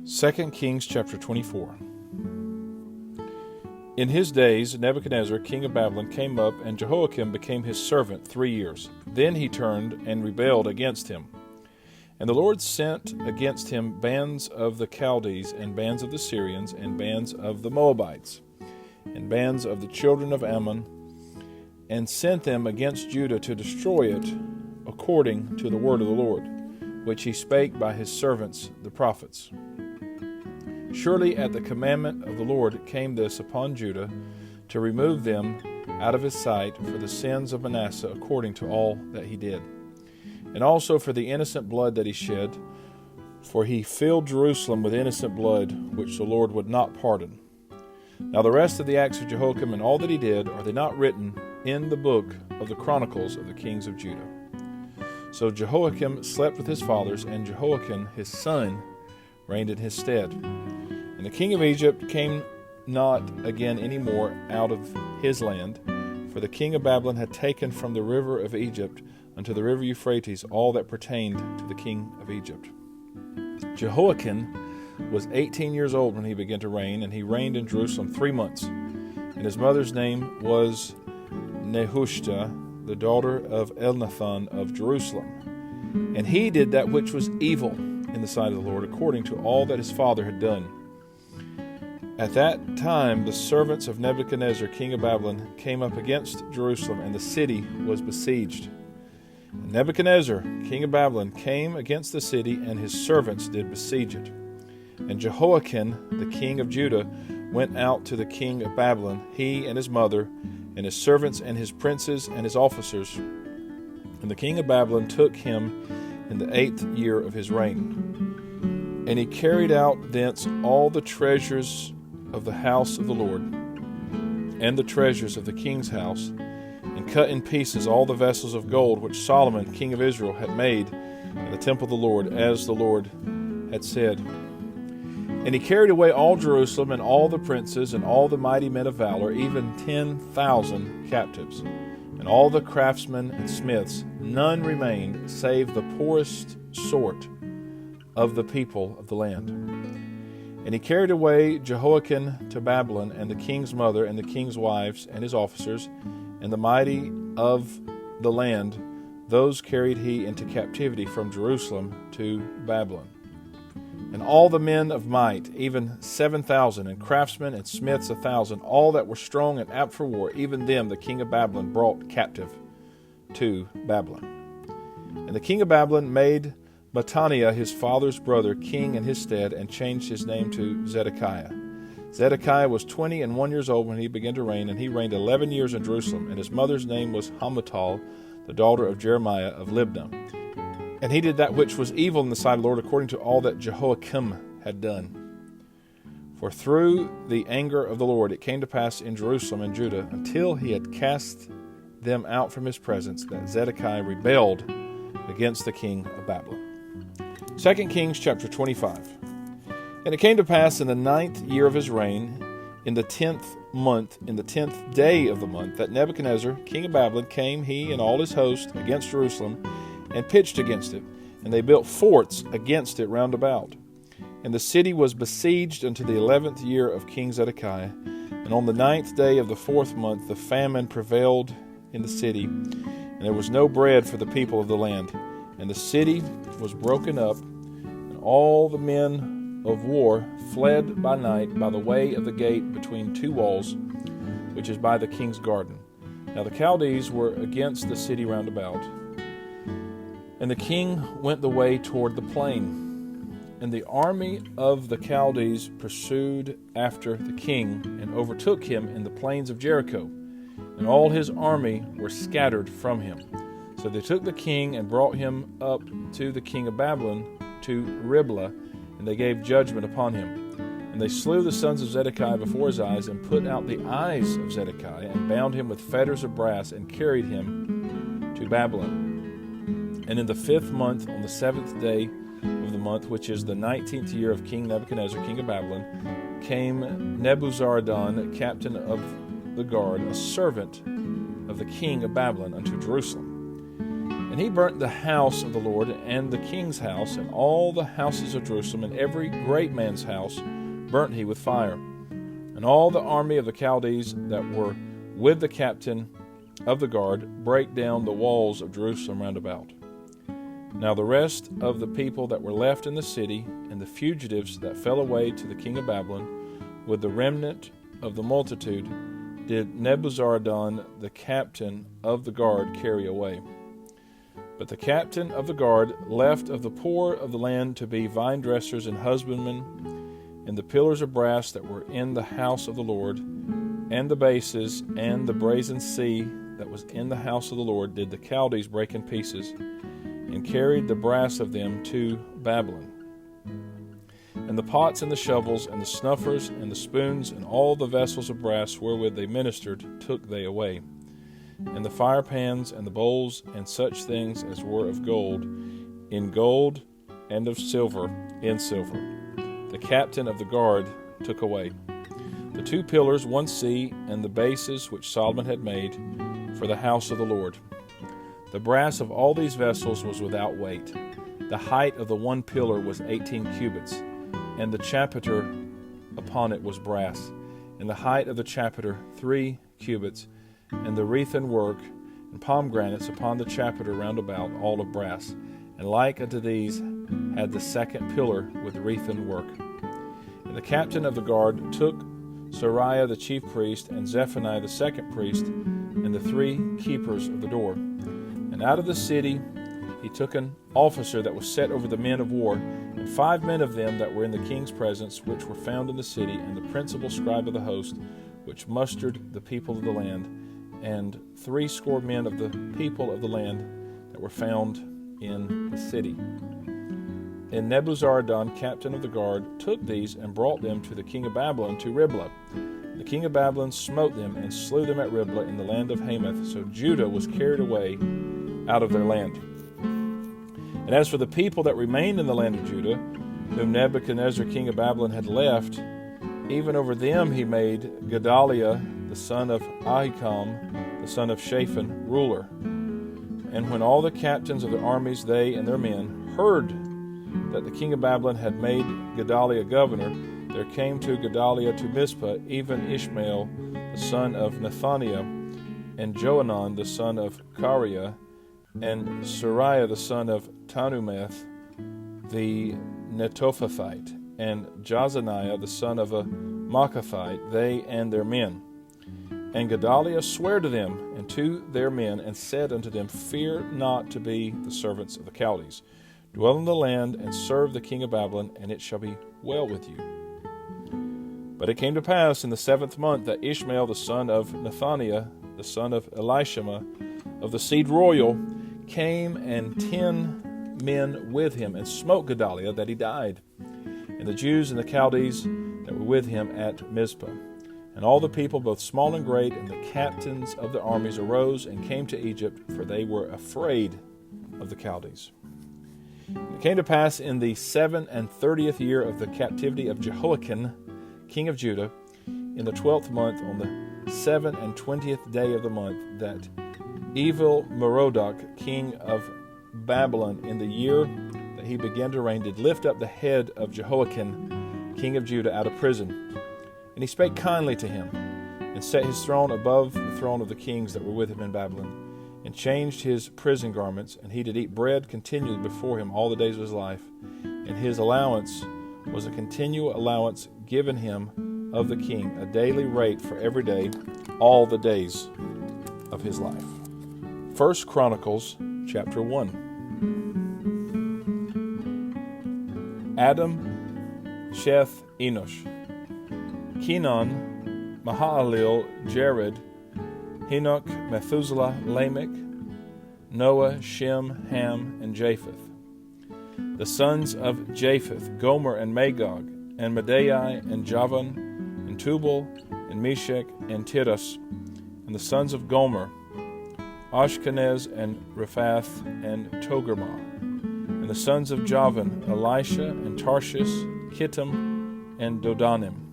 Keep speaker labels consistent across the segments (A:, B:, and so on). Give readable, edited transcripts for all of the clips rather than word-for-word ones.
A: 2 Kings chapter 24. In his days, Nebuchadnezzar, king of Babylon, came up, and Jehoiakim became his servant 3 years. Then he turned and rebelled against him. And the Lord sent against him bands of the Chaldees, and bands of the Syrians, and bands of the Moabites, and bands of the children of Ammon, and sent them against Judah to destroy it, according to the word of the Lord, which he spake by his servants the prophets. Surely at the commandment of the Lord came this upon Judah, to remove them out of his sight for the sins of Manasseh, according to all that he did, and also for the innocent blood that he shed, for he filled Jerusalem with innocent blood, which the Lord would not pardon. Now the rest of the acts of Jehoiakim and all that he did, are they not written in the book of the Chronicles of the kings of Judah? So Jehoiakim slept with his fathers, and Jehoiakim his son reigned in his stead. And the king of Egypt came not again any more out of his land, for the king of Babylon had taken from the river of Egypt unto the river Euphrates all that pertained to the king of Egypt. Jehoiakim was 18 years old when he began to reign, and he reigned in Jerusalem 3 months. And his mother's name was Nehushta, the daughter of Elnathan of Jerusalem. And he did that which was evil in the sight of the Lord, according to all that his father had done. At that time the servants of Nebuchadnezzar, king of Babylon, came up against Jerusalem, and the city was besieged. And Nebuchadnezzar, king of Babylon, came against the city, and his servants did besiege it. And Jehoiakim, the king of Judah, went out to the king of Babylon, he and his mother, and his servants, and his princes, and his officers. And the king of Babylon took him in the 8th year of his reign. And he carried out thence all the treasures of the house of the Lord, and the treasures of the king's house, and cut in pieces all the vessels of gold which Solomon king of Israel had made in the temple of the Lord, as the Lord had said. And he carried away all Jerusalem, and all the princes, and all the mighty men of valor, even 10,000 captives. And all the craftsmen and smiths, none remained, save the poorest sort of the people of the land. And he carried away Jehoiakim to Babylon, and the king's mother, and the king's wives, and his officers, and the mighty of the land. Those carried he into captivity from Jerusalem to Babylon. And all the men of might, even 7,000, and craftsmen and smiths 1,000, all that were strong and apt for war, even them the king of Babylon brought captive to Babylon. And the king of Babylon made Mattaniah his father's brother king in his stead, and changed his name to Zedekiah. Zedekiah was 21 years old when he began to reign, and he reigned 11 years in Jerusalem. And his mother's name was Hamutal, the daughter of Jeremiah of Libnah. And he did that which was evil in the sight of the Lord, according to all that Jehoiakim had done. For through the anger of the Lord it came to pass in Jerusalem and Judah, until he had cast them out from his presence, that Zedekiah rebelled against the king of Babylon. 2 Kings chapter 25. And it came to pass in the 9th year of his reign, in the 10th month, in the 10th day of the month, that Nebuchadnezzar, king of Babylon, came, he and all his host, against Jerusalem, and pitched against it. And they built forts against it round about. And the city was besieged unto the 11th year of King Zedekiah. And on the 9th day of the 4th month the famine prevailed in the city, and there was no bread for the people of the land. And the city was broken up, and all the men of war fled by night by the way of the gate between two walls, which is by the king's garden. Now the Chaldees were against the city round about. And the king went the way toward the plain. And the army of the Chaldees pursued after the king, and overtook him in the plains of Jericho. And all his army were scattered from him. So they took the king and brought him up to the king of Babylon, to Riblah, and they gave judgment upon him. And they slew the sons of Zedekiah before his eyes, and put out the eyes of Zedekiah, and bound him with fetters of brass, and carried him to Babylon. And in the 5th month, on the 7th day of the month, which is the 19th year of King Nebuchadnezzar, king of Babylon, came Nebuzaradan, captain of the guard, a servant of the king of Babylon, unto Jerusalem. And he burnt the house of the Lord, and the king's house, and all the houses of Jerusalem, and every great man's house burnt he with fire. And all the army of the Chaldees that were with the captain of the guard brake down the walls of Jerusalem round about. Now the rest of the people that were left in the city, and the fugitives that fell away to the king of Babylon, with the remnant of the multitude, did Nebuzaradan the captain of the guard carry away. But the captain of the guard left of the poor of the land to be vine dressers and husbandmen, and the pillars of brass that were in the house of the Lord, and the bases, and the brazen sea that was in the house of the Lord, did the Chaldees break in pieces, and carried the brass of them to Babylon. And the pots and the shovels, and the snuffers, and the spoons, and all the vessels of brass wherewith they ministered, took they away. And the fire pans, and the bowls, and such things as were of gold, in gold, and of silver, in silver. The captain of the guard took away. The 2 pillars, 1 sea, and the bases which Solomon had made for the house of the Lord. The brass of all these vessels was without weight. The height of the 1 pillar was 18 cubits, and the chapiter upon it was brass, and the height of the chapiter 3 cubits, and the wreathen work and pomegranates upon the chapiter round about, all of brass. And like unto these had the 2nd pillar with wreathen work. And the captain of the guard took Seraiah the chief priest, and Zephaniah the 2nd priest, and the 3 keepers of the door. And out of the city he took an officer that was set over the men of war, and 5 men of them that were in the king's presence, which were found in the city, and the principal scribe of the host, which mustered the people of the land, and 60 men of the people of the land that were found in the city. And Nebuzaradan, captain of the guard, took these and brought them to the king of Babylon to Riblah. The king of Babylon smote them and slew them at Riblah in the land of Hamath. So Judah was carried away out of their land. And as for the people that remained in the land of Judah, whom Nebuchadnezzar king of Babylon had left, even over them he made Gedaliah the son of Ahikam, the son of Shaphan, ruler. And when all the captains of the armies, they and their men, heard that the king of Babylon had made Gedaliah governor, there came to Gedaliah to Mizpah even Ishmael the son of Nethaniah, and Johanan the son of Kareah, and Seraiah the son of Tanumeth the Netophathite, and Jazaniah the son of a Maachathite, they and their men. And Gedaliah sware to them and to their men, and said unto them, Fear not to be the servants of the Chaldees. Dwell in the land, and serve the king of Babylon, and it shall be well with you. But it came to pass in the 7th month that Ishmael the son of Nethaniah, the son of Elishama, of the seed royal, came, and 10 men with him, and smote Gedaliah, that he died, and the Jews and the Chaldees that were with him at Mizpah. And all the people, both small and great, and the captains of the armies arose and came to Egypt, for they were afraid of the Chaldees. It came to pass in the 37th year of the captivity of Jehoiakim, king of Judah, in the 12th month, on the 27th day of the month, that evil Merodach, king of Babylon, in the year that he began to reign, did lift up the head of Jehoiakim, king of Judah, out of prison. And he spake kindly to him, and set his throne above the throne of the kings that were with him in Babylon, and changed his prison garments, and he did eat bread continually before him all the days of his life. And his allowance was a continual allowance given him of the king, a daily rate for every day, all the days of his life. 1 Chronicles chapter 1. Adam, Sheth, Enosh, Kenan, Mahalalel, Jared, Enoch, Methuselah, Lamech, Noah, Shem, Ham, and Japheth. The sons of Japheth, Gomer and Magog, and Madai, and Javan, and Tubal, and Meshach, and Tiras. And the sons of Gomer, Ashkenaz, and Rephath, and Togarmah. And the sons of Javan, Elisha, and Tarshish, Kittim, and Dodanim.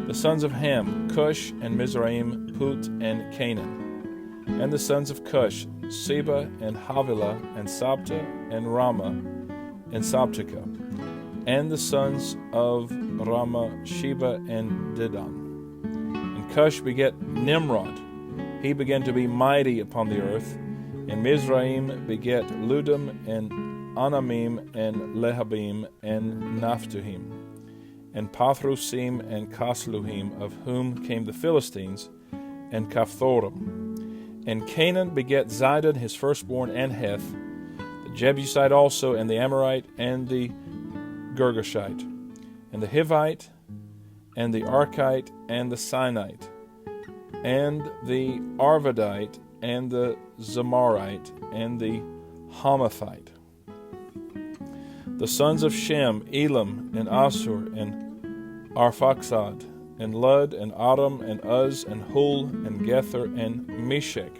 A: The sons of Ham, Cush, and Mizraim, Put, and Canaan. And the sons of Cush, Seba, and Havilah, and Sabta, and Ramah, and Sabteka. And the sons of Ramah, Sheba, and Dedan. And Cush begat Nimrod. He began to be mighty upon the earth. And Mizraim begat Ludum, and Anamim, and Lehabim, and Naphtuhim, and Pathrusim, and Casluhim, of whom came the Philistines, and Caphthorim. And Canaan begat Zidon, his firstborn, and Heth, the Jebusite also, and the Amorite, and the Girgashite, and the Hivite, and the Archite, and the Sinite, and the Arvadite, and the Zamarite, and the Hamathite. The sons of Shem, Elam, and Assur, and Arphaxad, and Lud, and Aram, and Uz, and Hul, and Gether, and Meshech.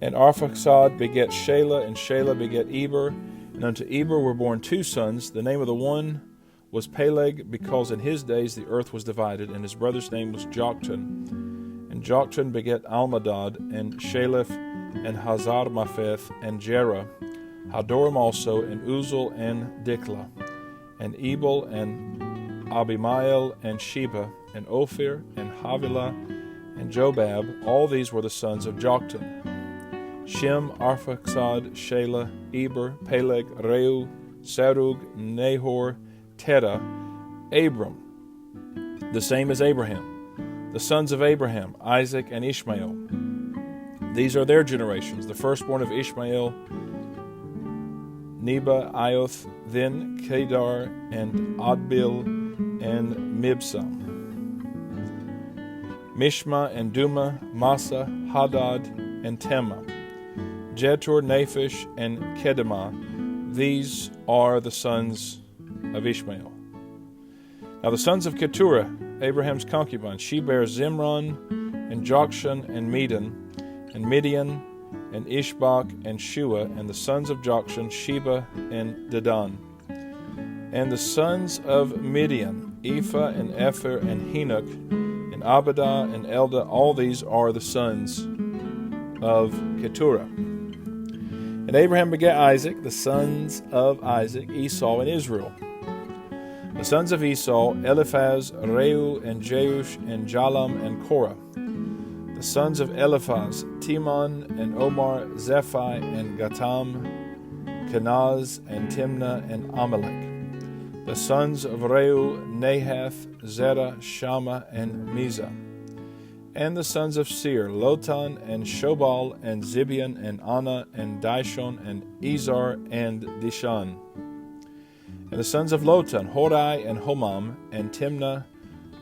A: And Arphaxad begat Shelah, and Shelah begat Eber, and unto Eber were born two sons. The name of the one was Peleg, because in his days the earth was divided, and his brother's name was Joktan. And Joktan begat Almadad, and Shalef, and Hazar-Mapheth, and Jerah, Hadoram also, and Uzal, and Diklah, and Ebal, and Abimael, and Sheba, and Ophir, and Havilah, and Jobab. All these were the sons of Joktan. Shem, Arphaxad, Shelah, Eber, Peleg, Reu, Serug, Nahor, Terah, Abram, the same as Abraham. The sons of Abraham, Isaac, and Ishmael. These are their generations. The firstborn of Ishmael, Neba, Ioth, then Kedar, and Adbil, and Mibsam. Mishma, and Duma, Massa, Hadad, and Tema. Jetur, Naphish, and Kedemah. These are the sons of Ishmael. Now the sons of Keturah, Abraham's concubine, she bare Zimron, and Jokshan, and Medan, and Midian, and Ishbak, and Shua, and the sons of Jokshan, Sheba, and Dedan. And the sons of Midian, Ephah, and Epher, and Henoch, and Abidah, and Eldah. All these are the sons of Keturah. And Abraham begat Isaac, the sons of Isaac, Esau, and Israel. The sons of Esau, Eliphaz, Reu, and Jeush, and Jalam, and Korah. The sons of Eliphaz, Timon, and Omar, Zephi, and Gatam, Kenaz, and Timnah, and Amalek. The sons of Reu, Nahath, Zerah, Shammah, and Mizah. And the sons of Seir, Lotan, and Shobal, and Zibeon, and Anna, and Dishon, and Ezar, and Dishan. And the sons of Lotan, Horai, and Homam, and Timnah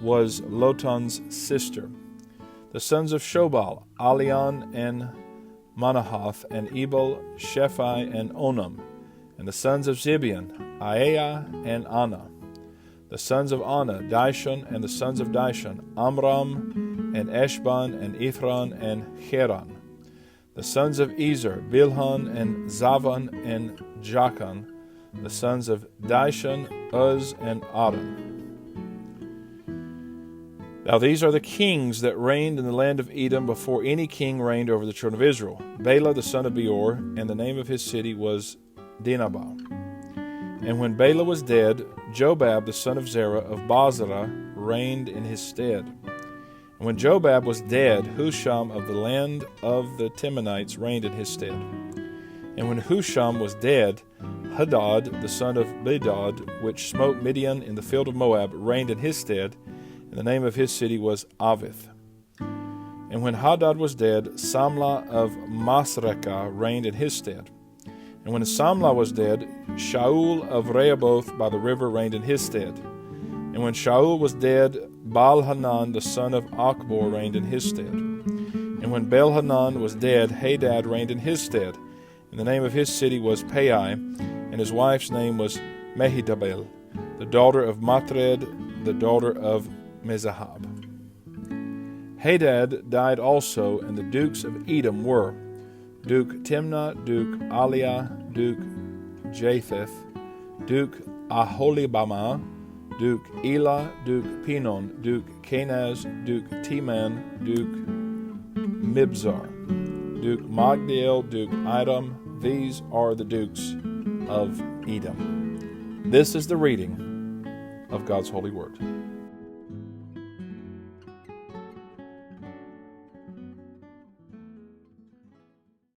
A: was Lotan's sister. The sons of Shobal, Alian, and Manahath, and Ebal, Shephi, and Onam. And the sons of Zibeon, Aiah, and Anna. The sons of Anna, Dishon, and the sons of Dishon, Amram, and Eshban, and Ithran, and Cheran. The sons of Ezer, Bilhan, and Zavan, and Jakan. The sons of Dishon, Uz, and Aran. Now these are the kings that reigned in the land of Edom before any king reigned over the children of Israel. Bela the son of Beor, and the name of his city was Dinhabah. And when Bela was dead, Jobab the son of Zerah of Bozrah reigned in his stead. And when Jobab was dead, Husham of the land of the Timonites reigned in his stead. And when Husham was dead, Hadad the son of Bedad, which smote Midian in the field of Moab, reigned in his stead, and the name of his city was Avith. And when Hadad was dead, Samlah of Masrekah reigned in his stead. And when Samlah was dead, Shaul of Rehoboth by the river reigned in his stead. And when Shaul was dead, Baal-Hanan the son of Achbor reigned in his stead. And when Baal-Hanan was dead, Hadad reigned in his stead. And the name of his city was Pai, and his wife's name was Mehitabel, the daughter of Matred, the daughter of Mezahab. Hadad died also, and the dukes of Edom were Duke Timnah, Duke Aliah, Duke Japheth, Duke Aholibamah, Duke Elah, Duke Pinon, Duke Kenaz, Duke Teman, Duke Mibzar. Duke Magdiel, Duke Idam. These are the dukes of Edom. This is the reading of God's holy word.